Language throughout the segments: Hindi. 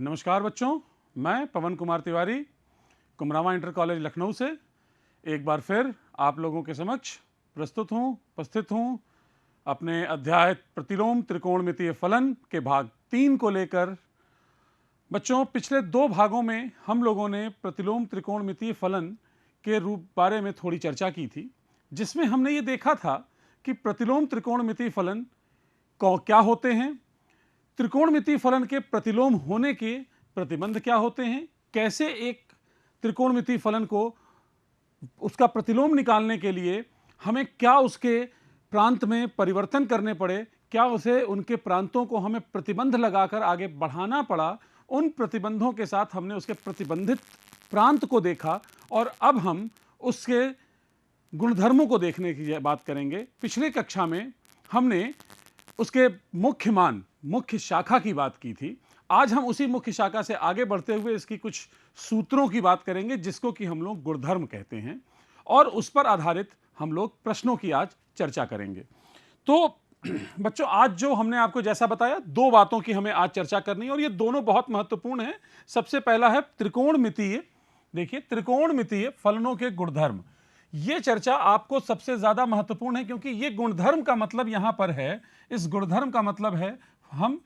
नमस्कार बच्चों, मैं पवन कुमार तिवारी कुमरावा इंटर कॉलेज लखनऊ से एक बार फिर आप लोगों के समक्ष उपस्थित हूँ अपने अध्याय प्रतिलोम त्रिकोणमितीय फलन के भाग 3 को लेकर। बच्चों, पिछले 2 भागों में हम लोगों ने प्रतिलोम त्रिकोणमितीय फलन के रूप बारे में थोड़ी चर्चा की थी, जिसमें हमने ये देखा था कि प्रतिलोम त्रिकोणमितीय फलन क्या होते हैं, त्रिकोणमितीय फलन के प्रतिलोम होने के प्रतिबंध क्या होते हैं, कैसे एक त्रिकोणमितीय फलन को उसका प्रतिलोम निकालने के लिए हमें क्या उसके प्रांत में परिवर्तन करने पड़े, क्या उसे उनके प्रांतों को हमें प्रतिबंध लगाकर आगे बढ़ाना पड़ा। उन प्रतिबंधों के साथ हमने उसके प्रतिबंधित प्रांत को देखा और अब हम उसके गुणधर्मों को देखने की बात करेंगे। पिछले कक्षा में हमने उसके मुख्य शाखा की बात की थी। आज हम उसी मुख्य शाखा से आगे बढ़ते हुए इसकी कुछ सूत्रों की बात करेंगे, जिसको कि हम लोग गुणधर्म कहते हैं, और उस पर आधारित हम लोग प्रश्नों की आज चर्चा करेंगे। तो बच्चों, आज जो हमने आपको जैसा बताया 2 बातों की हमें आज चर्चा करनी है और ये दोनों बहुत महत्वपूर्ण हैं। सबसे पहला है त्रिकोणमितीय, देखिए त्रिकोणमितीय फलनों के गुणधर्म। ये चर्चा आपको सबसे ज्यादा महत्वपूर्ण है क्योंकि ये गुणधर्म का मतलब यहां पर है, इस गुणधर्म का मतलब है हम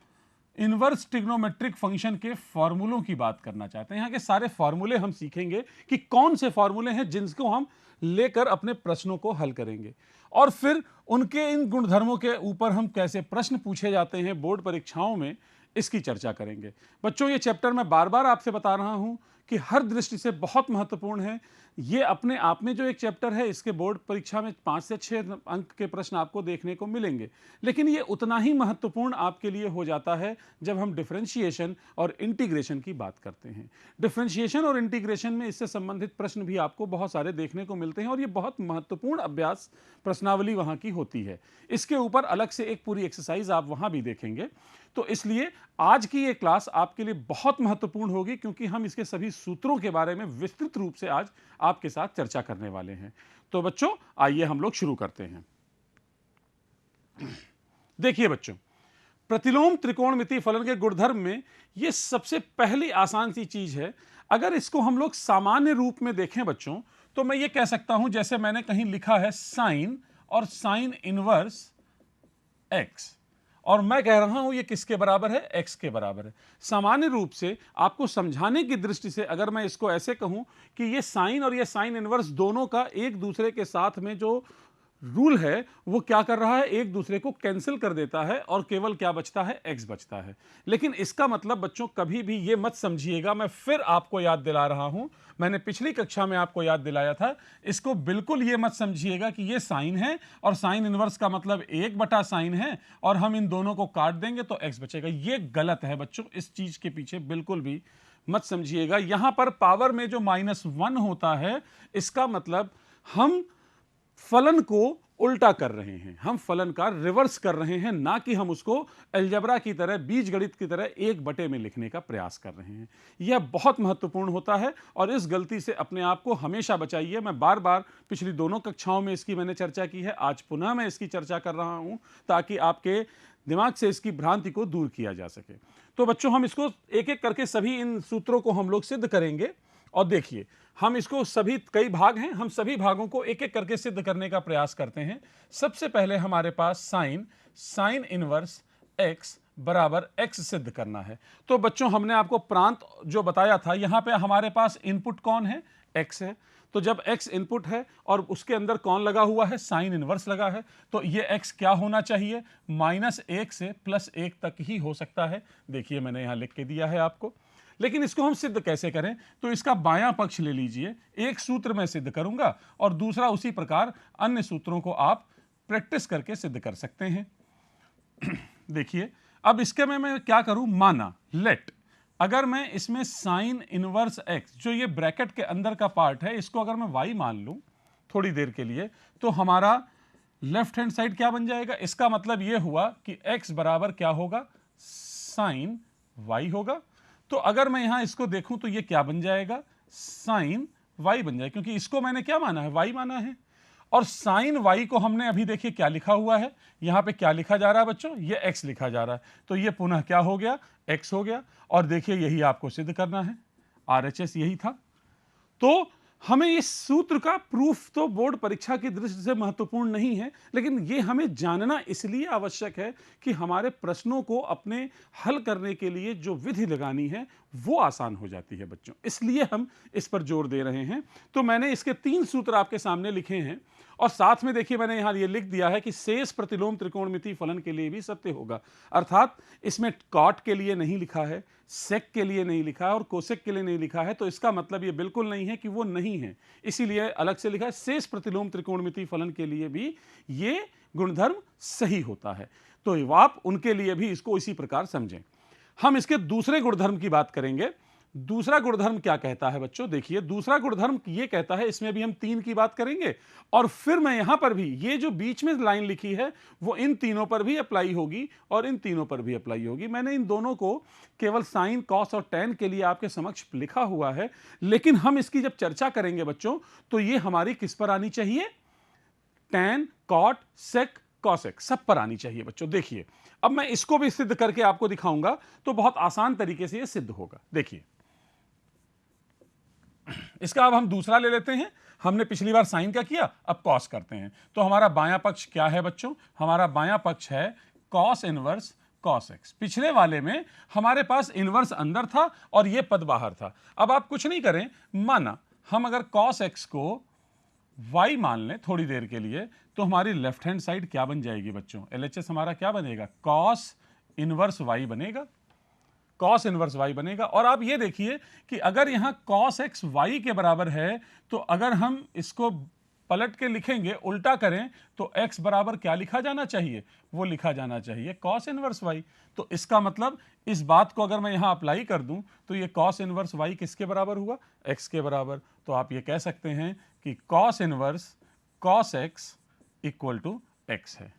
इनवर्स ट्रिग्नोमेट्रिक फंक्शन के फॉर्मूलों की बात करना चाहते हैं। यहाँ के सारे फॉर्मूले हम सीखेंगे कि कौन से फॉर्मूले हैं जिनको हम लेकर अपने प्रश्नों को हल करेंगे, और फिर उनके इन गुणधर्मों के ऊपर हम कैसे प्रश्न पूछे जाते हैं बोर्ड परीक्षाओं में, इसकी चर्चा करेंगे। बच्चों, ये चैप्टर मैं बार बार आपसे बता रहा हूं कि हर दृष्टि से बहुत महत्वपूर्ण है। ये अपने आप में जो एक चैप्टर है, इसके बोर्ड परीक्षा में 5 से 6 अंक के प्रश्न आपको देखने को मिलेंगे, लेकिन ये उतना ही महत्वपूर्ण आपके लिए हो जाता है जब हम डिफरेंशिएशन और इंटीग्रेशन की बात करते हैं। डिफरेंशिएशन और इंटीग्रेशन में इससे संबंधित प्रश्न भी आपको बहुत सारे देखने को मिलते हैं और ये बहुत महत्वपूर्ण अभ्यास प्रश्नावली वहां की होती है। इसके ऊपर अलग से एक पूरी एक्सरसाइज आप वहां भी देखेंगे। तो इसलिए आज की ये क्लास आपके लिए बहुत महत्वपूर्ण होगी, क्योंकि हम इसके सभी सूत्रों के बारे में विस्तृत रूप से आज आपके साथ चर्चा करने वाले हैं। तो बच्चों, आइए हम लोग शुरू करते हैं। देखिए बच्चों, प्रतिलोम त्रिकोणमितीय फलन के गुणधर्म में यह सबसे पहली आसान सी चीज है। अगर इसको हम लोग सामान्य रूप में देखें बच्चों, तो मैं ये कह सकता हूं, जैसे मैंने कहीं लिखा है साइन और साइन इनवर्स एक्स, और मैं कह रहा हूं ये किसके बराबर है, एक्स के बराबर है। सामान्य रूप से आपको समझाने की दृष्टि से अगर मैं इसको ऐसे कहूं कि ये साइन और ये साइन इनवर्स दोनों का एक दूसरे के साथ में जो रूल है वो क्या कर रहा है, एक दूसरे को कैंसिल कर देता है और केवल क्या बचता है, एक्स बचता है। लेकिन इसका मतलब बच्चों कभी भी ये मत समझिएगा, मैं फिर आपको याद दिला रहा हूं, मैंने पिछली कक्षा में आपको याद दिलाया था, इसको बिल्कुल ये मत समझिएगा कि ये साइन है और साइन इनवर्स का मतलब 1/साइन है और हम इन दोनों को काट देंगे तो एक्स बचेगा। ये गलत है बच्चों, इस चीज के पीछे बिल्कुल भी मत समझिएगा। यहां पर पावर में जो -1 होता है, इसका मतलब हम फलन को उल्टा कर रहे हैं, हम फलन का रिवर्स कर रहे हैं, ना कि हम उसको अलजेब्रा की तरह, बीजगणित की तरह 1/में लिखने का प्रयास कर रहे हैं। यह बहुत महत्वपूर्ण होता है और इस गलती से अपने आप को हमेशा बचाइए। मैं बार बार पिछली दोनों कक्षाओं में इसकी मैंने चर्चा की है, आज पुनः मैं इसकी चर्चा कर रहा हूं ताकि आपके दिमाग से इसकी भ्रांति को दूर किया जा सके। तो बच्चों, हम इसको एक एक करके सभी इन सूत्रों को हम लोग सिद्ध करेंगे, और देखिए हम इसको सभी, कई भाग हैं, हम सभी भागों को एक एक करके सिद्ध करने का प्रयास करते हैं। सबसे पहले हमारे पास साइन इनवर्स एक्स बराबर एक्स सिद्ध करना है। तो बच्चों, हमने आपको प्रांत जो बताया था, यहां पे हमारे पास इनपुट कौन है, एक्स है। तो जब एक्स इनपुट है और उसके अंदर कौन लगा हुआ है, साइन इनवर्स लगा है, तो ये एक्स क्या होना चाहिए, -1 से +1 तक ही हो सकता है। देखिए मैंने यहां लिख के दिया है आपको। लेकिन इसको हम सिद्ध कैसे करें, तो इसका बायां पक्ष ले लीजिए, एक सूत्र मैं सिद्ध करूंगा और दूसरा उसी प्रकार अन्य सूत्रों को आप प्रैक्टिस करके सिद्ध कर सकते हैं। देखिए अब इसके में मैं क्या करूं, माना लेट, अगर मैं इसमें साइन इनवर्स एक्स, जो ये ब्रैकेट के अंदर का पार्ट है, इसको अगर मैं y मान लूं थोड़ी देर के लिए, तो हमारा लेफ्ट हैंड साइड क्या बन जाएगा। इसका मतलब यह हुआ कि x बराबर क्या होगा, साइन y होगा। तो अगर मैं यहां इसको देखूं तो ये क्या बन जाएगा, साइन y बन जाएगा, क्योंकि इसको मैंने क्या माना है, y माना है। और साइन वाई को हमने अभी देखिए क्या लिखा हुआ है, यहां पे क्या लिखा जा रहा है बच्चों, ये एक्स लिखा जा रहा है, तो ये पुनः क्या हो गया, एक्स हो गया। और देखिए यही आपको सिद्ध करना है, आरएचएस यही था। तो हमें इस सूत्र का प्रूफ तो बोर्ड परीक्षा की दृष्टि से महत्वपूर्ण नहीं है, लेकिन ये हमें जानना इसलिए आवश्यक है कि हमारे प्रश्नों को अपने हल करने के लिए जो विधि लगानी है वो आसान हो जाती है बच्चों, इसलिए हम इस पर जोर दे रहे हैं। तो मैंने इसके 3 सूत्र आपके सामने लिखे हैं और साथ में देखिए मैंने यहां ये लिख दिया है कि शेष प्रतिलोम त्रिकोणमिति फलन के लिए भी सत्य होगा, अर्थात इसमें कॉट के लिए नहीं लिखा है, सेक के लिए नहीं लिखा है और कोसेक के लिए नहीं लिखा है, तो इसका मतलब ये बिल्कुल नहीं है कि वो नहीं है, इसीलिए अलग से लिखा है। शेष प्रतिलोम त्रिकोणमिति फलन के लिए भी ये गुणधर्म सही होता है, तो आप उनके लिए भी इसको इसी प्रकार समझें। हम इसके दूसरे गुणधर्म की बात करेंगे। दूसरा गुणधर्म क्या कहता है बच्चों, देखिए दूसरा गुणधर्म ये कहता है, इसमें भी हम 3 की बात करेंगे और फिर मैं यहां पर भी ये जो बीच में लाइन लिखी है वो इन तीनों पर भी अप्लाई होगी और इन तीनों पर भी अप्लाई होगी। मैंने इन दोनों को केवल साइन, कॉस और टैन के लिए आपके समक्ष लिखा हुआ है, लेकिन हम इसकी जब चर्चा करेंगे बच्चों तो ये हमारी किस पर आनी चाहिए, टैन, कॉट, सेक, कॉसेक सब पर आनी चाहिए बच्चों। देखिए अब मैं इसको भी सिद्ध करके आपको दिखाऊंगा, तो बहुत आसान तरीके से यह सिद्ध होगा। देखिए इसका अब हम दूसरा ले लेते हैं, हमने पिछली बार साइन का किया, अब कॉस करते हैं। तो हमारा बायां पक्ष क्या है बच्चों, हमारा बायां पक्ष है कॉस इनवर्स कॉस एक्स। पिछले वाले में हमारे पास इनवर्स अंदर था और यह पद बाहर था। अब आप कुछ नहीं करें, माना हम अगर कॉस एक्स को y मान लें थोड़ी देर के लिए, तो हमारी लेफ्ट हैंड साइड क्या बन जाएगी बच्चों, एलएचएस हमारा क्या बनेगा, कॉस इनवर्स y बनेगा, कॉस इनवर्स y बनेगा। और आप ये देखिए कि अगर यहां कॉस एक्स y के बराबर है, तो अगर हम इसको पलट के लिखेंगे, उल्टा करें, तो x बराबर क्या लिखा जाना चाहिए, वो लिखा जाना चाहिए कॉस इनवर्स y। तो इसका मतलब इस बात को अगर मैं यहां अप्लाई कर दूं, तो ये कॉस इनवर्स y किसके बराबर हुआ, x के बराबर। तो आप ये कह सकते हैं कि cos inverse cos X equal to X है।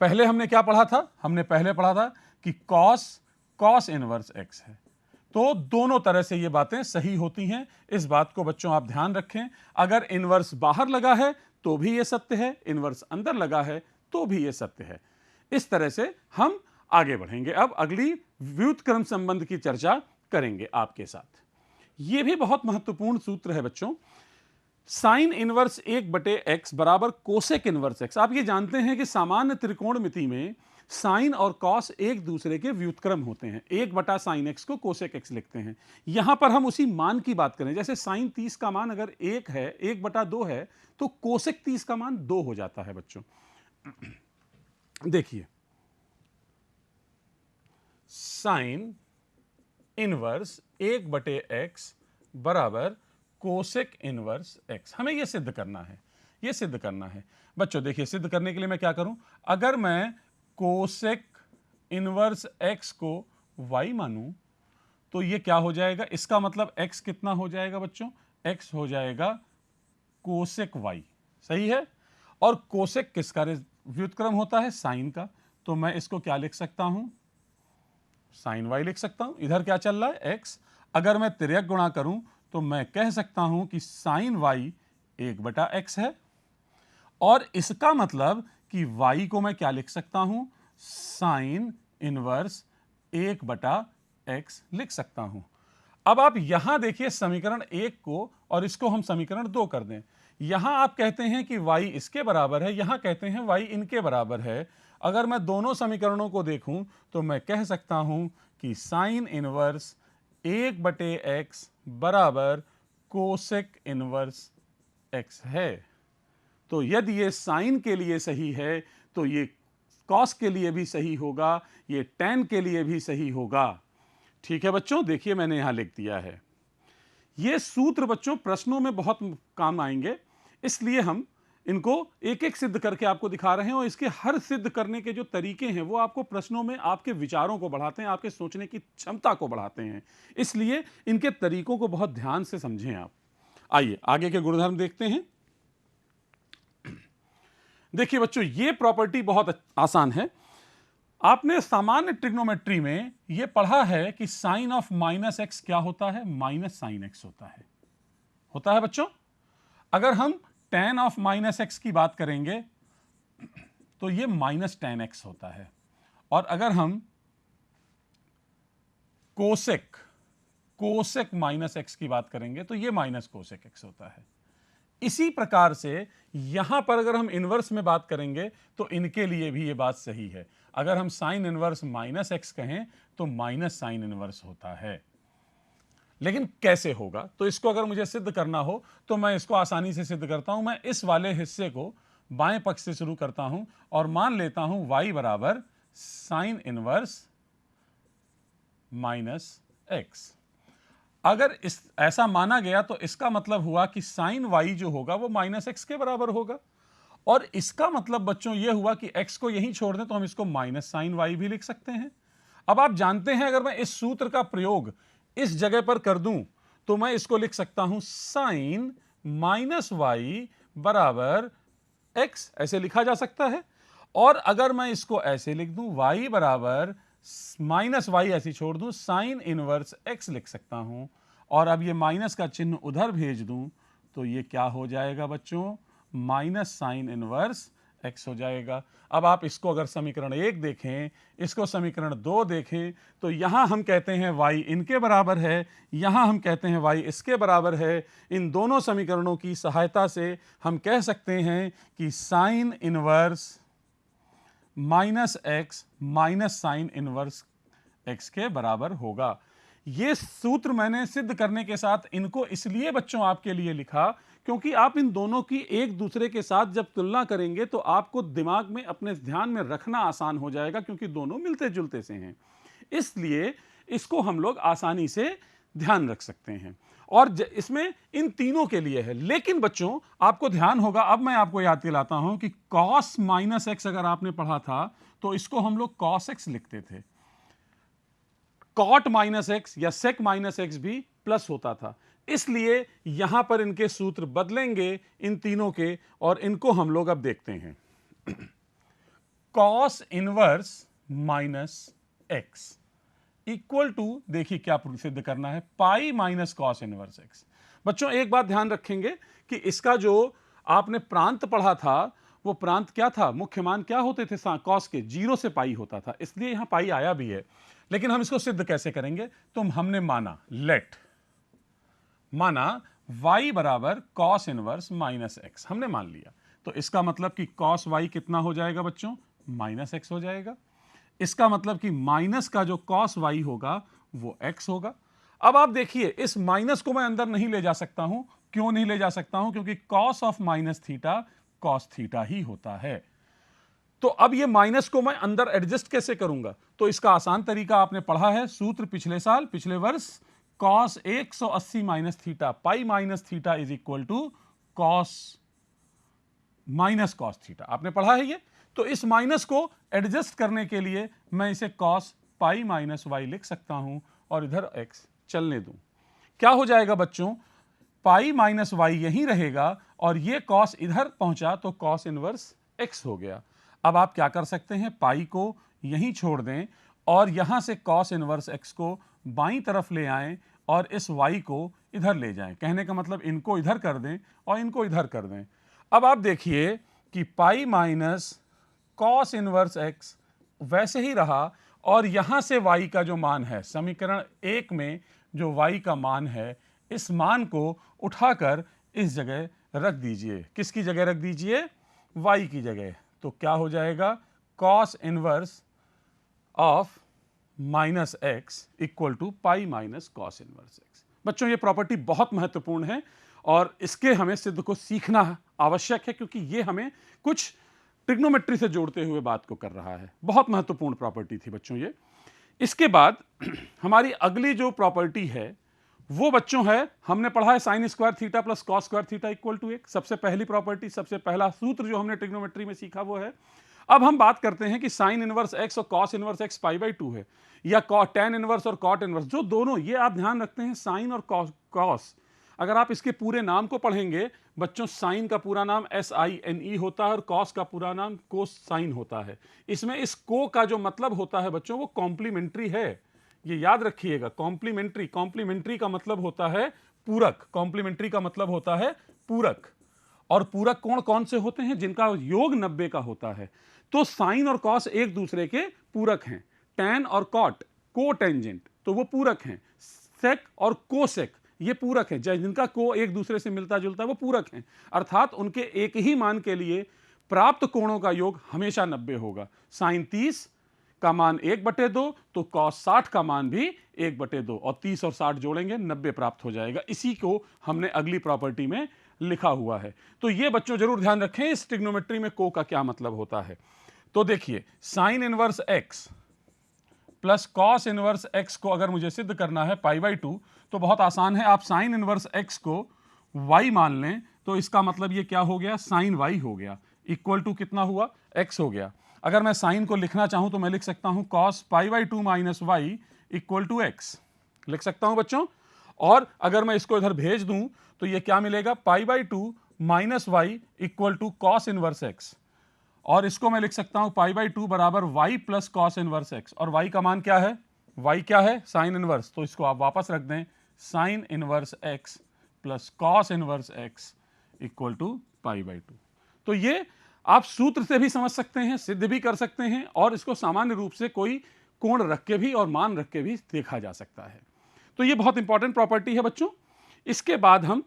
पहले हमने क्या पढ़ा था, हमने पहले पढ़ा था कि कॉस इनवर्स एक्स है। तो दोनों तरह से ये बातें सही होती हैं, इस बात को बच्चों आप ध्यान रखें। अगर इनवर्स बाहर लगा है तो भी ये सत्य है, इनवर्स अंदर लगा है तो भी ये सत्य है। इस तरह से हम आगे बढ़ेंगे। अब अगली व्युत्क्रम संबंध की चर्चा करेंगे आपके साथ। यह भी बहुत महत्वपूर्ण सूत्र है बच्चों, साइन इनवर्स 1/x बराबर कोसेक इनवर्स x। आप ये जानते हैं कि सामान्य त्रिकोणमिति में साइन और कॉस एक दूसरे के व्युत्क्रम होते हैं, 1/sin x को कोसेक x लिखते हैं। यहां पर हम उसी मान की बात करें, जैसे साइन 30 का मान अगर 1 है, 1/2 है, तो कोसेक 30 का मान 2 हो जाता है बच्चों। देखिए साइन इनवर्स 1/x बराबर कोसेक इनवर्स x, हमें यह सिद्ध करना है, यह सिद्ध करना है बच्चों। देखिए सिद्ध करने के लिए मैं क्या करूं, अगर मैं कोसेक इनवर्स x को y मानूं, तो ये क्या हो जाएगा, इसका मतलब x कितना हो जाएगा बच्चों, x हो जाएगा कोसेक y, सही है। और कोसेक किसका व्युत्क्रम होता है, साइन का, तो मैं इसको क्या लिख सकता हूं, साइन y लिख सकता हूं। इधर क्या चल रहा है, x। अगर मैं तिर्यक गुणा करूं तो मैं कह सकता हूं कि साइन y 1/x है, और इसका मतलब कि y को मैं क्या लिख सकता हूं, साइन इनवर्स 1/x लिख सकता हूं। अब आप यहां देखिए समीकरण 1 को और इसको हम समीकरण 2 कर दें। यहां आप कहते हैं कि y इसके बराबर है, यहां कहते हैं y इनके बराबर है। अगर मैं दोनों समीकरणों को देखूं तो मैं कह सकता हूं कि साइन इनवर्स 1/x बराबर कोसेक इनवर्स x है। तो यदि ये साइन के लिए सही है तो ये कॉस के लिए भी सही होगा, ये टैन के लिए भी सही होगा। ठीक है बच्चों, देखिए मैंने यहां लिख दिया है। ये सूत्र बच्चों प्रश्नों में बहुत काम आएंगे, इसलिए हम इनको एक एक सिद्ध करके आपको दिखा रहे हैं, और इसके हर सिद्ध करने के जो तरीके हैं वो आपको प्रश्नों में आपके विचारों को बढ़ाते हैं, आपके सोचने की क्षमता को बढ़ाते हैं, इसलिए इनके तरीकों को बहुत ध्यान से समझें आप। आइए आगे के गुणधर्म देखते हैं। देखिए बच्चों ये प्रॉपर्टी बहुत आसान है। आपने सामान्य ट्रिग्नोमेट्री में यह पढ़ा है कि साइन ऑफ -x क्या होता है, -sin x होता है बच्चों। अगर हम tan ऑफ माइनस एक्स की बात करेंगे तो ये माइनस tan x होता है, और अगर हम कोसेक माइनस एक्स की बात करेंगे तो ये माइनस कोसेक एक्स होता है। इसी प्रकार से यहां पर अगर हम इनवर्स में बात करेंगे तो इनके लिए भी ये बात सही है। अगर हम साइन इनवर्स माइनस एक्स कहें तो माइनस साइन इनवर्स होता है। लेकिन कैसे होगा, तो इसको अगर मुझे सिद्ध करना हो तो मैं इसको आसानी से सिद्ध करता हूं। मैं इस वाले हिस्से को बाएं पक्ष से शुरू करता हूं और मान लेता हूं y बराबर साइन इनवर्स माइनस एक्स। अगर ऐसा माना गया तो इसका मतलब हुआ कि साइन y जो होगा वो माइनस एक्स के बराबर होगा, और इसका मतलब बच्चों ये हुआ कि x को यहीं छोड़ दें तो हम इसको माइनस साइन y भी लिख सकते हैं। अब आप जानते हैं अगर मैं इस सूत्र का प्रयोग इस जगह पर कर दूं तो मैं इसको लिख सकता हूं साइन माइनस वाई बराबर एक्स, ऐसे लिखा जा सकता है। और अगर मैं इसको ऐसे लिख दूं y बराबर माइनस वाई ऐसे छोड़ दूं साइन इनवर्स x लिख सकता हूं, और अब ये माइनस का चिन्ह उधर भेज दूं तो ये क्या हो जाएगा बच्चों, माइनस साइन इनवर्स x हो जाएगा। अब आप इसको अगर समीकरण 1 देखें, इसको समीकरण 2 देखें तो यहां हम कहते हैं y इनके बराबर है, यहां हम कहते हैं y इसके बराबर है। इन दोनों समीकरणों की सहायता से हम कह सकते हैं कि sine inverse minus x minus sine inverse x के बराबर होगा। ये सूत्र मैंने सिद्ध करने के साथ इनको इसलिए बच्चों आपके लिए लिखा क्योंकि आप इन दोनों की एक दूसरे के साथ जब तुलना करेंगे तो आपको दिमाग में अपने ध्यान में रखना आसान हो जाएगा, क्योंकि दोनों मिलते जुलते से हैं, इसलिए इसको हम लोग आसानी से ध्यान रख सकते हैं। और इसमें इन तीनों के लिए है। लेकिन बच्चों आपको ध्यान होगा, अब मैं आपको याद दिलाता हूं कि cos माइनस एक्स अगर आपने पढ़ा था तो इसको हम लोग cos x लिखते थे, cot माइनस एक्स या sec माइनस एक्स भी प्लस होता था। इसलिए यहां पर इनके सूत्र बदलेंगे इन तीनों के, और इनको हम लोग अब देखते हैं। cos inverse minus X equal to, देखिए क्या सिद्ध करना है, pi minus cos inverse X. बच्चों एक बात ध्यान रखेंगे कि इसका जो आपने प्रांत पढ़ा था वो प्रांत क्या था, मुख्य मान क्या होते थे कॉस के, 0 से पाई होता था, इसलिए यहां पाई आया भी है। लेकिन हम इसको सिद्ध कैसे करेंगे, तो हमने माना y बराबर कॉस इनवर्स माइनस एक्स, हमने मान लिया, तो इसका मतलब कि कॉस y कितना हो जाएगा बच्चों, माइनस एक्स हो जाएगा। इसका मतलब कि माइनस का जो कॉस y होगा वो x होगा। अब आप देखिए इस माइनस को मैं अंदर नहीं ले जा सकता हूं, क्यों नहीं ले जा सकता हूं, क्योंकि cos of minus theta cos theta ही होता है। तो अब ये माइनस को मैं अंदर एडजस्ट कैसे करूंगा, तो इसका आसान तरीका आपने पढ़ा है, सूत्र पिछले साल पिछले वर्ष, cos 180 minus theta pi minus theta is equal to cos minus cos theta, आपने पढ़ा है ये। तो इस माइनस को एडजस्ट करने के लिए मैं इसे कॉस पाई माइनस वाई लिख सकता हूं और इधर एक्स चलने दूं। क्या हो जाएगा बच्चों, पाई माइनस वाई यहीं रहेगा और ये कॉस इधर पहुंचा तो कॉस इनवर्स एक्स हो गया। अब आप क्या कर सकते हैं, पाई को यहीं छोड़ दें और यहां से कॉस इनवर्स एक्स को बाईं तरफ ले आएं और इस वाई को इधर ले जाएं। कहने का मतलब इनको इधर कर दें और इनको इधर कर दें। अब आप देखिए कि पाई माइनस कॉस इनवर्स एक्स वैसे ही रहा, और यहां से y का जो मान है समीकरण 1 में जो y का मान है, इस मान को उठाकर इस जगह रख दीजिए। किसकी जगह रख दीजिए, y की जगह। तो क्या हो जाएगा, cos inverse of minus X equal to pi minus cos inverse X. बच्चों ये प्रॉपर्टी बहुत महत्वपूर्ण है और इसके हमें सिद्ध को सीखना आवश्यक है, क्योंकि ये हमें कुछ ट्रिग्नोमेट्री से जोड़ते हुए बात को कर रहा है। बहुत महत्वपूर्ण प्रॉपर्टी थी बच्चों ये। इसके बाद हमारी अगली जो प्रॉपर्टी है वो बच्चों है, हमने पढ़ा है sine square theta plus cos square theta equal to 1। सबसे पहली प्रॉपर्टी, सबसे पहला सूत्र जो हमने ट्रिग्नोमेट्री में सीखा वो है। अब हम बात करते हैं कि साइन इनवर्स एक्स और cos inverse x pi by 2 है, या टैन इनवर्स और कॉट इनवर्स, जो दोनों, ये आप ध्यान रखते हैं साइन और कॉस, अगर आप इसके पूरे नाम को पढ़ेंगे बच्चों, साइन का पूरा नाम SINE होता है और कॉस का पूरा नाम कोस साइन होता है। इसमें इस को का जो मतलब होता है बच्चों वो कॉम्प्लीमेंट्री है, ये याद रखिएगा। कॉम्प्लीमेंट्री का मतलब होता है पूरक, कॉम्प्लीमेंट्री का मतलब होता है पूरक। और पूरक कोण कौन से होते हैं? जिनका योग 90 का होता है। तो साइन और कॉस एक दूसरे के पूरक हैं। टैन और कॉट कोटेंजेंट, तो वो पूरक हैं। सेक और कोसेक ये पूरक हैं, जिनका को एक दूसरे से मिलता जुलता है वो पूरक हैं। अर्थात उनके एक ही मान के लिए प्राप्त कोणों का योग हमेशा 90 होगा। साइन 30 का मान 1/2, तो कॉस 60 का मान भी 1/2, और 30 और 60 जोड़ेंगे 90 प्राप्त हो जाएगा। इसी को हमने अगली प्रॉपर्टी में लिखा हुआ है। तो ये बच्चों जरूर ध्यान रखें, इस ट्रिग्नोमेट्री में को का क्या मतलब होता है। तो देखिए, sine inverse x plus cos inverse x को अगर मुझे सिद्ध करना है π/2, तो बहुत आसान है। आप साइन इनवर्स एक्स को y मान लें, तो इसका मतलब ये क्या हो गया? साइन y हो गया, इक्वल टू कितना हुआ? x हो गया। अगर मैं साइन को लिखना चाहूं तो मैं लिख सकता हूं cos π/2 minus Y equal to X, लिख सकता हूं बच्चों। और अगर मैं इसको इधर भेज दूं तो ये क्या मिलेगा? π/2 minus Y equal to cos inverse X, और इसको मैं लिख सकता हूं π/2 बराबर y plus cos inverse X. और y का मान क्या है? y क्या है? साइन इनवर्स, तो इसको आप वापस रख दें, sine inverse x plus cos inverse x equal to π/2। तो ये आप सूत्र से भी समझ सकते हैं, सिद्ध भी कर सकते हैं, और इसको सामान्य रूप से कोई कोण रख के भी और मान रख के भी देखा जा सकता है। तो ये बहुत इंपॉर्टेंट प्रॉपर्टी है बच्चों। इसके बाद हम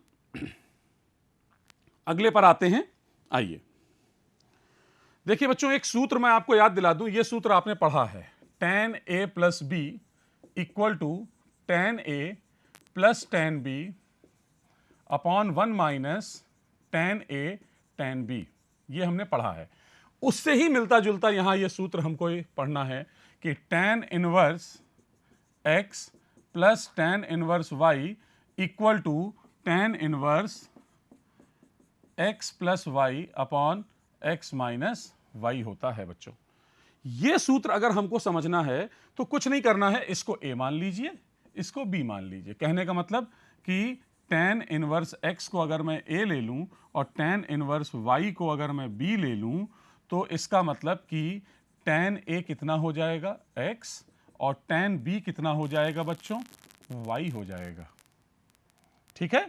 अगले पर आते हैं। आइए देखिए बच्चों, एक सूत्र मैं आपको याद दिला दूं। ये सूत्र आपने पढ़ा है, tan a plus B equal to tan a plus tan b upon 1 minus tan a tan b। ये हमने पढ़ा है। उससे ही मिलता जुलता यहां ये सूत्र हमको पढ़ना है कि tan inverse x plus tan inverse y equal to tan inverse x plus Y upon x minus Y होता है बच्चों। यह सूत्र अगर हमको समझना है तो कुछ नहीं करना है, इसको a मान लीजिए, इसको b मान लीजिए। कहने का मतलब कि tan इनवर्स x को अगर मैं a ले लूं और tan इनवर्स y को अगर मैं b ले लूं, तो इसका मतलब कि tan a कितना हो जाएगा? x, और tan b कितना हो जाएगा बच्चों? y हो जाएगा। ठीक है।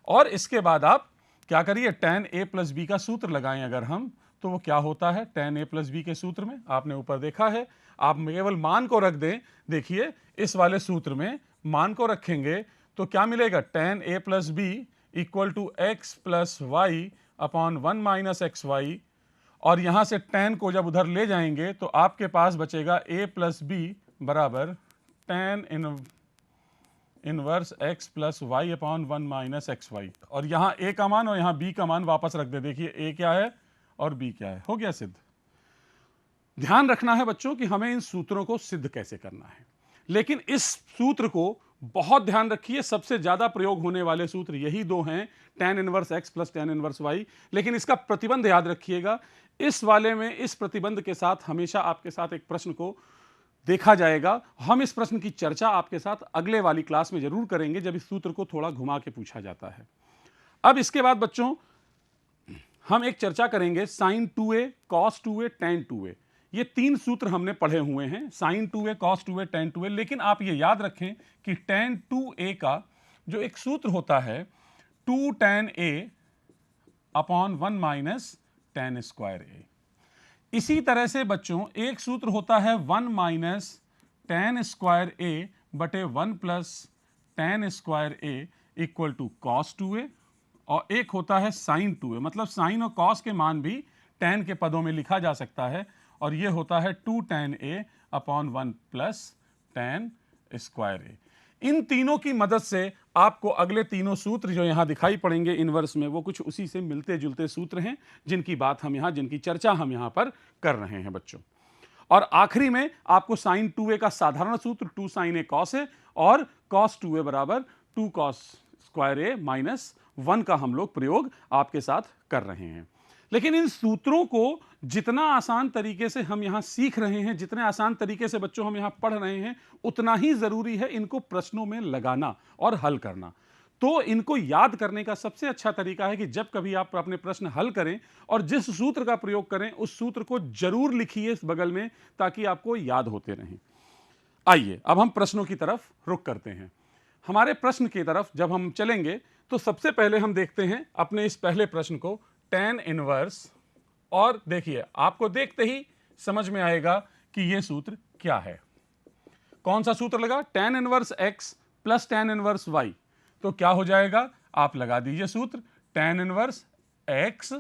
और इसके बाद आप क्या करिए, tan a प्लस बी का सूत्र लगाएं अगर हम, तो वो क्या होता है? tan a प्लस बी के सूत्र में आपने ऊपर देखा है, आप केवल मान को रख दें। देखिए इस वाले सूत्र में मान को रखेंगे तो क्या मिलेगा? tan a plus B equal to X plus Y upon 1 minus X Y, और यहां से tan को जब उधर ले जाएंगे तो आपके पास बचेगा a प्लस बी बराबर tan inverse x plus Y upon 1 minus X Y. और यहां a का मान और यहां b का मान वापस रख दे। देखिए a क्या है और b क्या है, हो गया सिद्ध। ध्यान रखना है बच्चों कि हमें इन सूत्रों को सिद्ध कैसे करना है, लेकिन इस सूत्र को बहुत ध्यान रखिए, सबसे ज्यादा प्रयोग होने वाले सूत्र यही दो हैं, tan inverse x plus tan inverse y। लेकिन इसका प्रतिबंध याद रखिएगा। इस वाले में इस प्रतिबंध के साथ हमेशा आपके साथ एक प्रश्न को देखा जाएगा। हम इस प्रश्न की चर्चा आपके साथ अगले वाली क्लास में जरूर करेंगे, जब इस सूत्र को थोड़ा घुमा के पूछा जाता है। अब इसके बाद बच्चों हम एक चर्चा करेंगे sin 2a cos 2a tan 2a। ये तीन सूत्र हमने पढ़े हुए हैं, sin 2a cos 2a tan 2a। लेकिन आप ये याद रखें कि tan 2a का जो एक सूत्र होता है 2 tan a upon 1 minus tan square a। इसी तरह से बच्चों एक सूत्र होता है 1 माइनस tan स्क्वायर a बटे 1 plus tan square a equal to cos 2a, और एक होता है साइन 2a। मतलब साइन और कॉस के मान भी tan के पदों में लिखा जा सकता है, और ये होता है 2 tan a upon 1 plus tan square a। इन तीनों की मदद से आपको अगले तीनों सूत्र जो यहां दिखाई पड़ेंगे इनवर्स में, वो कुछ उसी से मिलते जुलते सूत्र हैं, जिनकी बात हम यहां, जिनकी चर्चा हम यहां पर कर रहे हैं बच्चों। और आखिरी में आपको sin 2a का साधारण सूत्र 2 sin a cos a और cos 2a बराबर 2 cos स्क्वायर a माइनस 1 का हम लोग प्रयोग आपके साथ कर रहे हैं। लेकिन इन सूत्रों को जितना आसान तरीके से हम यहां सीख रहे हैं, जितने आसान तरीके से बच्चों हम यहां पढ़ रहे हैं, उतना ही जरूरी है इनको प्रश्नों में लगाना और हल करना। तो इनको याद करने का सबसे अच्छा तरीका है कि जब कभी आप अपने प्रश्न हल करें और जिस सूत्र का प्रयोग करें, उस सूत्र को जरूर लिखिए इस बगल में, ताकि आपको याद होते रहें। आइए अब हम प्रश्नों की तरफ रुख करते हैं। हमारे प्रश्न की तरफ जब हम चलेंगे तो सबसे पहले हम देखते हैं अपने इस पहले प्रश्न को tan इनवर्स, और देखिए आपको देखते ही समझ में आएगा कि यह सूत्र क्या है। कौन सा सूत्र लगा? tan inverse x plus tan inverse y। तो क्या हो जाएगा? आप लगा दीजिए सूत्र, tan inverse x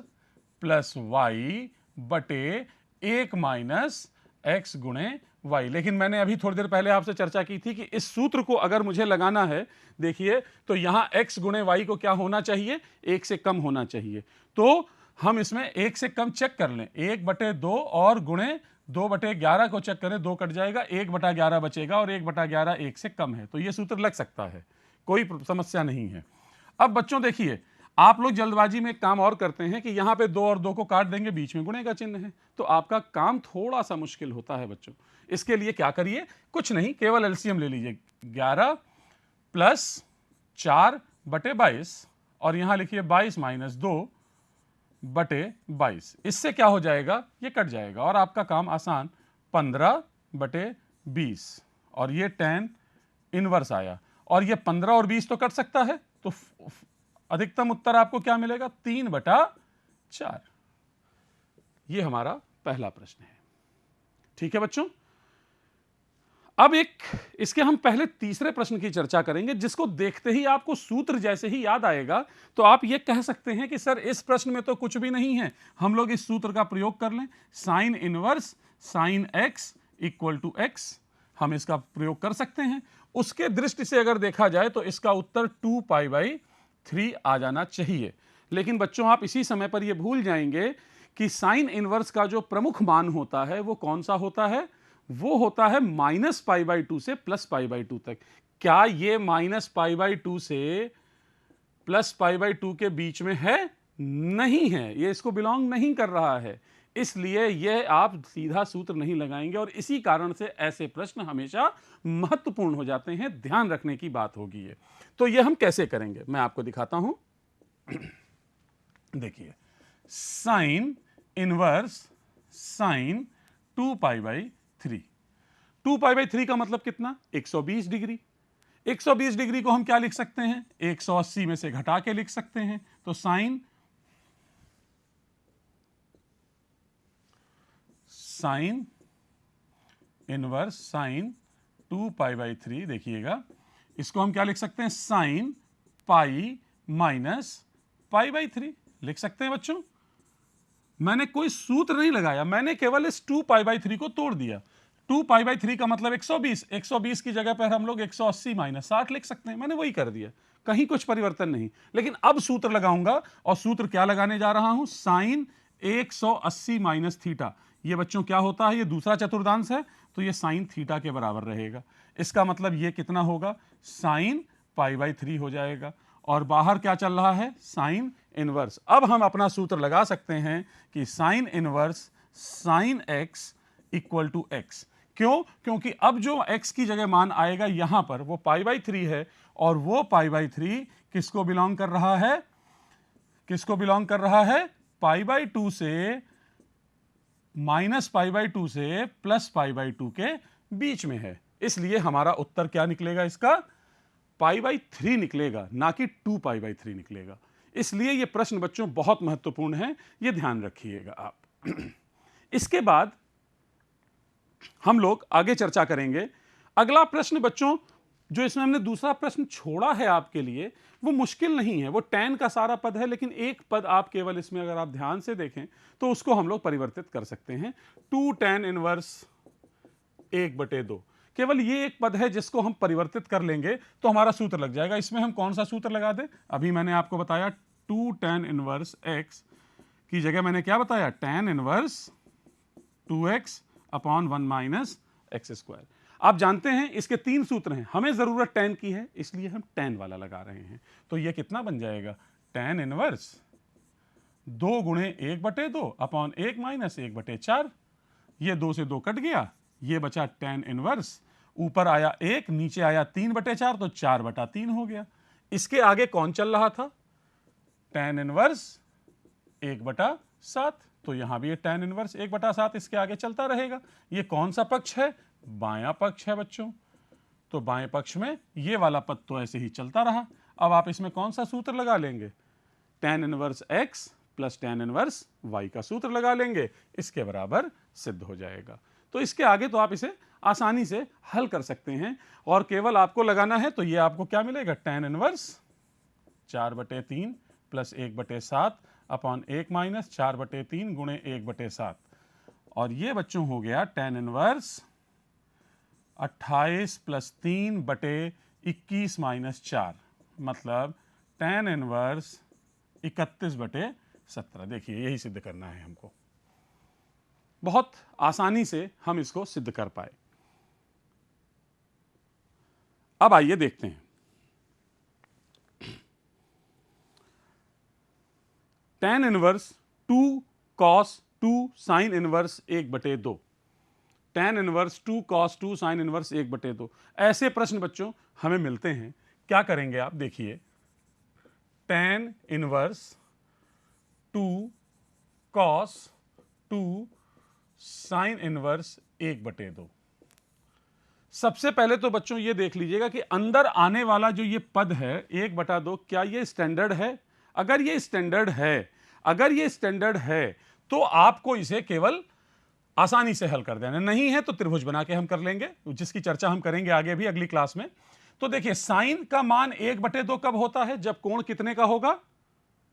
plus y बटे 1 माइनस x गुणे y। लेकिन मैंने अभी थोड़ी देर पहले आपसे चर्चा की थी कि इस सूत्र को अगर मुझे लगाना है, देखिए, तो यहां x गुणे y को क्या होना चाहिए? 1 से कम होना चाहिए। तो हम इसमें 1 से कम चेक कर लें, 1/2 और गुणे 2/11 को चेक करें, 2 कट जाएगा, 1/11 बचेगा और 1/11 1 से कम है। तो यह सूत्र लग सकता है, कोई समस्या नहीं है। अब बच्चों देखिए, आप लोग जल्दबाजी में एक काम और करते हैं कि यहां पे 2 और 2 को काट देंगे, बीच में गुणे का चिन्ह है, तो आपका काम थोड़ा सा मुश्किल होता है बच्चों। इसके लिए क्या करिए? कुछ नहीं, केवल एलसीएम ले लीजिए, 11 प्लस 4/22 और यहां लिखिए 22 माइनस 2/22। इससे क्या हो जाएगा? ये कट जाएगा और आपका काम आसान, 15/20 और ये tan इनवर्स आया। और ये 15 और 20 तो कट सकता है, तो अधिकतम उत्तर आपको क्या मिलेगा? 3/4। ये हमारा पहला प्रश्न है। ठीक है बच्चों, अब इसके हम पहले तीसरे प्रश्न की चर्चा करेंगे, जिसको देखते ही आपको सूत्र जैसे ही याद आएगा तो आप ये कह सकते हैं कि सर इस प्रश्न में तो कुछ भी नहीं है, हम लोग इस सूत्र का प्रयोग कर लें, sine inverse sine x equal to x। हम इसका प्रयोग कर सकते हैं। उसके दृष्टि से अगर देखा जाए तो इसका उत्तर 2π/3 आ जाना चाहिए। लेकिन बच्चों आप इसी समय पर यह भूल जाएंगे कि साइन इनवर्स का जो प्रमुख मान होता है वो कौन सा होता है? वो होता है -π/2 से +π/2 तक। क्या ये -π/2 से +π/2 के बीच में है? नहीं है, ये इसको बिलोंग नहीं कर रहा है। इसलिए यह आप सीधा सूत्र नहीं लगाएंगे और इसी कारण से ऐसे प्रश्न हमेशा महत्वपूर्ण हो जाते हैं, ध्यान रखने की बात होगी ये। तो ये हम कैसे करेंगे मैं आपको दिखाता हूं। देखिए, साइन इनवर्स साइन 2π/3। 2π/3 का मतलब कितना? 120 डिग्री। 120 डिग्री को हम क्या लिख सकते हैं? 180 में से घटा के लिख सकते हैं। तो साइन इनवर्स साइन 2π/3, देखिएगा इसको हम क्या लिख सकते हैं? साइन पाई माइनस π/3 लिख सकते हैं बच्चों। मैंने कोई सूत्र नहीं लगाया, मैंने केवल इस 2π/3 को तोड़ दिया। 2π/3 का मतलब 120, 120 की जगह पर हम लोग 180 माइनस 60 लिख सकते हैं। मैंने वही कर दिया, कहीं कुछ परिवर्तन नहीं। लेकिन अब सूत्र लगाऊंगा, और सूत्र क्या लगाने जा रहा हूं? Sine 180 minus theta. ये बच्चों क्या होता है? ये दूसरा चतुर्थांश है, तो ये साइन थीटा के बराबर रहेगा। इसका मतलब ये कितना होगा? साइन π/3 हो जाएगा। और बाहर क्या चल रहा है? Sine inverse. अब हम अपना सूत्र लगा सकते हैं कि sine inverse sine x equal to x। क्यों? क्योंकि अब जो x की जगह मान आएगा यहां पर वो π/3 है, और वो π/3 किसको बिलोंग कर रहा है? किसको बिलोंग कर रहा है? π/2 से -π/2 से +π/2 के बीच में है। इसलिए हमारा उत्तर क्या निकलेगा? इसका π/3 निकलेगा, ना कि 2π/3 निकलेगा। इसलिए यह प्रश्न बच्चों बहुत महत्वपूर्ण है, यह ध्यान रखिएगा आप। इसके बाद हम लोग आगे चर्चा करेंगे। अगला प्रश्न बच्चों, जो इसमें हमने दूसरा प्रश्न छोड़ा है आपके लिए, वो मुश्किल नहीं है, वो tan का सारा पद है, लेकिन एक पद आप केवल इसमें अगर आप ध्यान से देखें तो उसको हम लोग परिवर्तित कर सकते हैं। 2 tan इनवर्स 1/2, केवल ये एक पद है जिसको हम परिवर्तित कर लेंगे तो हमारा सूत्र लग जाएगा। इसमें हम कौन सा सूत्र लगा दें? अभी मैंने आपको बताया 2 tan इनवर्स x की जगह मैंने क्या बताया? tan inverse 2x upon 1 minus x²। आप जानते हैं इसके 3 सूत्र हैं, हमें जरूरत tan की है इसलिए हम tan वाला लगा रहे हैं। तो यह कितना बन जाएगा? tan इनवर्स 2 गुणे 1/2 अपॉन 1 माइनस 1/4। ये 2 से 2 कट गया, ये बचा tan इनवर्स, ऊपर आया 1, नीचे आया 3/4, तो 4/3 हो गया। इसके आगे कौन चल रहा था? tan inverse 1/7। तो यहां भी ये tan इनवर्स 1/7 इसके आगे चलता रहेगा। ये कौन सा पक्ष है? बायां पक्ष है बच्चों। तो बाएं पक्ष में ये वाला पद तो ऐसे ही चलता रहा। अब आप इसमें कौन सा सूत्र लगा लेंगे? tan inverse x plus tan inverse y का सूत्र लगा लेंगे, इसके बराबर सिद्ध हो जाएगा। तो इसके आगे तो आप इसे आसानी से हल कर सकते हैं और केवल आपको लगाना है तो ये आपको क्या मिलेगा, tan inverse 4/3 plus 1/7 upon 1 minus 4/3 गुणे 1/7 और ये बच्चों हो गया tan इनवर्स 28 प्लस 3/21 माइनस 4 मतलब tan इनवर्स 31/17। देखिए यही सिद्ध करना है हमको, बहुत आसानी से हम इसको सिद्ध कर पाए। अब आइए देखते हैं tan inverse 2 cos 2 sin inverse 1/2, tan inverse 2 cos 2 sin inverse 1/2। ऐसे प्रश्न बच्चों हमें मिलते हैं, क्या करेंगे आप देखिए, tan inverse 2 cos 2 sin inverse 1/2। सबसे पहले तो बच्चों ये देख लीजिएगा कि अंदर आने वाला जो ये पद है 1/2, क्या ये स्टैंडर्ड है? अगर ये स्टैंडर्ड है तो आपको इसे केवल आसानी से हल कर देना, नहीं है तो त्रिभुज बना के हम कर लेंगे, जिसकी चर्चा हम करेंगे आगे भी अगली क्लास में। तो देखिए साइन का मान 1/2 कब होता है, जब कोण कितने का होगा,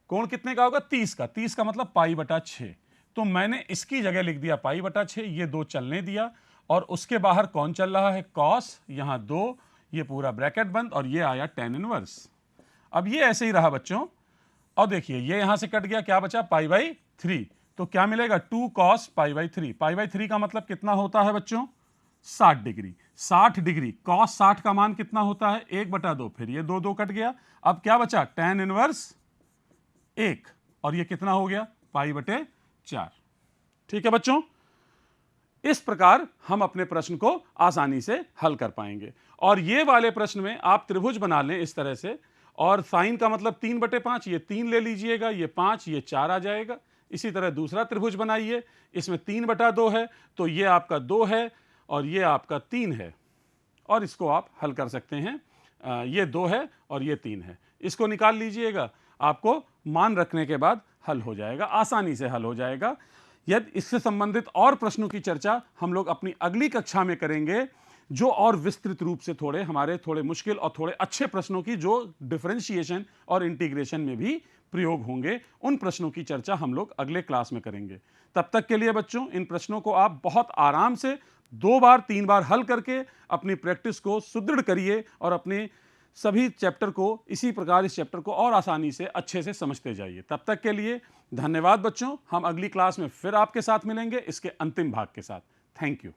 कोण कितने का होगा, 30 का। 30 का मतलब π/6। तो मैंने इसकी जगह लिख दिया π/6, ये 2 चलने दिया और उसके बाहर कौन चल रहा है, cos, यहां 2, ये पूरा ब्रैकेट बंद और ये आया tan इनवर्स। अब ये ऐसे ही रहा बच्चों और देखिए ये यहां से कट गया, क्या बचा π/3। तो क्या मिलेगा 2 cos π/3। π/3 का मतलब कितना होता है बच्चों, 60 डिग्री। 60 डिग्री cos 60 का मान कितना होता है, 1/2। फिर ये 2 कट गया, अब क्या बचा tan इनवर्स 1 और ये कितना हो गया π/4। ठीक है बच्चों, इस प्रकार हम अपने प्रश्न को आसानी से हल कर पाएंगे। और ये वाले प्रश्न में आप त्रिभुज बना लें इस तरह से, और साइन का मतलब 3/5, ये 3 ले लीजिएगा, ये 5, ये 4 आ जाएगा। इसी तरह दूसरा त्रिभुज बनाइए, इसमें 3/2 है तो ये आपका 2 है और ये आपका 3 है और इसको आप हल कर सकते हैं। ये 2 है और ये 3 है, इसको निकाल लीजिएगा, आपको मान रखने के बाद हल हो जाएगा, आसानी से हल हो जाएगा। यदि इससे संबंधित और प्रश्नों की चर्चा हम लोग अपनी अगली कक्षा में करेंगे, जो और विस्तृत रूप से थोड़े मुश्किल और थोड़े अच्छे प्रश्नों की जो डिफरेंशिएशन और इंटीग्रेशन में भी प्रयोग होंगे, उन प्रश्नों की चर्चा हम लोग अगले क्लास में करेंगे। तब तक के लिए बच्चों इन प्रश्नों को आप बहुत आराम से 2 बार 3 बार हल करके अपनी प्रैक्टिस को सुदृढ़ करिए और अपने सभी चैप्टर को इसी प्रकार इस चैप्टर को और आसानी से अच्छे से समझते जाइए। तब तक के लिए धन्यवाद बच्चों, हम अगली क्लास में फिर आपके साथ मिलेंगे इसके अंतिम भाग के साथ। Thank you.